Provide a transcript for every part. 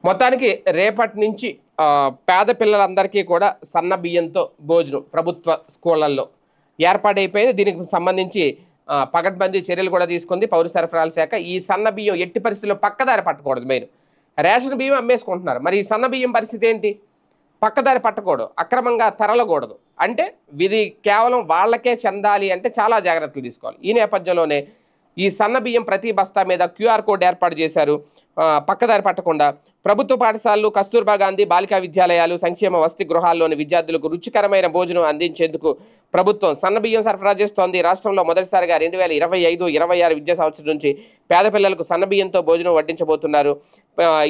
మొత్తానికి రేపటి నుంచి పేద పిల్లలందరికీ కూడా సన్న బియ్యంతో భోజనం ప్రభుత్వ స్కూళ్లలో ఏర్పాటైపోయింది. దీనికి సంబంధించి పకడ్బందీ చర్యలు కూడా తీసుకుంది పౌర సరఫరాల శాఖ. ఈ సన్న బియ్యం ఎట్టి పరిస్థితుల్లో పక్కదారి పట్టకూడదు. మెయిన్ రేషన్ బియ్యం అమ్మేసుకుంటున్నారు, మరి ఈ సన్న బియ్యం పరిస్థితి ఏంటి? పక్కదారి పట్టకూడదు, అక్రమంగా తరలకూడదు. అంటే ఇది కేవలం వాళ్ళకే చెందాలి అంటే చాలా జాగ్రత్తలు తీసుకోవాలి. ఈ నేపథ్యంలోనే ఈ సన్న బియ్యం ప్రతి బస్తా మీద QR కోడ్ ఏర్పాటు చేశారు. పక్కదారి పట్టకుండా ప్రభుత్వ పాఠశాలలు, కస్తూర్బా గాంధీ బాలికా విద్యాలయాలు, సంక్షేమ వసతి గృహాల్లోని విద్యార్థులకు రుచికరమైన భోజనం అందించేందుకు ప్రభుత్వం సన్నబియ్యం సరఫరా చేస్తోంది. రాష్ట్రంలో మొదటిసారిగా 2025-26 విద్యా సంవత్సరం నుంచి పేద పిల్లలకు సన్నబియ్యంతో భోజనం వడ్డించబోతున్నారు.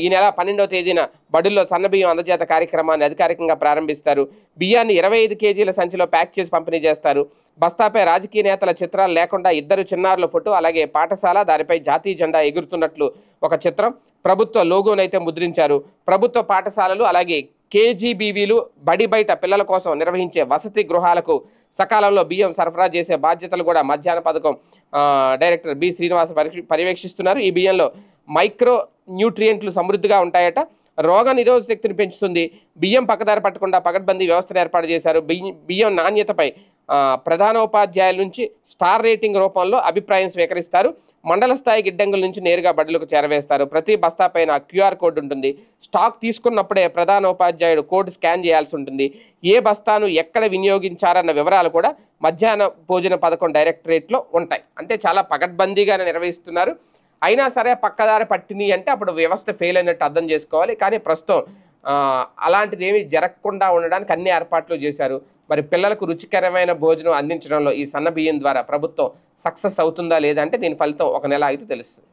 ఈ నెల 12వ తేదీన బడుల్లో సన్నబియ్యం అందజేత కార్యక్రమాన్ని అధికారికంగా ప్రారంభిస్తారు. బియ్యాన్ని 25 కేజీల సంచిలో ప్యాక్ చేసి పంపిణీ చేస్తారు. బస్తాపై రాజకీయ నేతల చిత్రాలు లేకుండా 2 చిన్నారుల ఫోటో, అలాగే పాఠశాల, దానిపై జాతీయ జెండా ఎగురుతున్నట్లు ఒక చిత్రం, ప్రభుత్వ లోగోనైతే ముద్రించారు. ప్రభుత్వ పాఠశాలలు అలాగే KGBVలు బడి బయట పిల్లల కోసం నిర్వహించే వసతి గృహాలకు సకాలంలో బియ్యం సరఫరా చేసే బాధ్యతలు కూడా మధ్యాహ్న పథకం డైరెక్టర్ బి శ్రీనివాస్ పర్యవేక్షిస్తున్నారు. ఈ బియ్యంలో మైక్రో న్యూట్రియంట్లు సమృద్ధిగా ఉంటాయట, రోగ నిరోధక శక్తిని పెంచుతుంది. బియ్యం పక్కదారి పట్టకుండా పకడ్బందీ వ్యవస్థను ఏర్పాటు చేశారు. బియ్యం నాణ్యతపై ప్రధానోపాధ్యాయుల నుంచి స్టార్ రేటింగ్ రూపంలో అభిప్రాయం స్వీకరిస్తారు. మండల స్థాయి గిడ్డంగుల నుంచి నేరుగా బడులకు చేరవేస్తారు. ప్రతి బస్తా పైన QR కోడ్ ఉంటుంది. స్టాక్ తీసుకున్నప్పుడే ప్రధానోపాధ్యాయుడు కోడ్ స్కాన్ చేయాల్సి ఉంటుంది. ఏ బస్తాను ఎక్కడ వినియోగించారన్న వివరాలు కూడా మధ్యాహ్న భోజన పథకం డైరెక్టరేట్లో ఉంటాయి. అంటే చాలా పకడ్బందీగానే నిర్వహిస్తున్నారు. అయినా సరే పక్కదారి పట్టిని అంటే అప్పుడు వ్యవస్థ ఫెయిల్ అయినట్టు అర్థం చేసుకోవాలి. కానీ ప్రస్తుతం అలాంటిది ఏమీ జరగకుండా ఉండడానికి అన్ని ఏర్పాట్లు చేశారు. మరి పిల్లలకు రుచికరమైన భోజనం అందించడంలో ఈ సన్న బియ్యం ద్వారా ప్రభుత్వం సక్సెస్ అవుతుందా లేదా అంటే దీని ఫలితం ఒక నెల అయితే తెలుస్తుంది.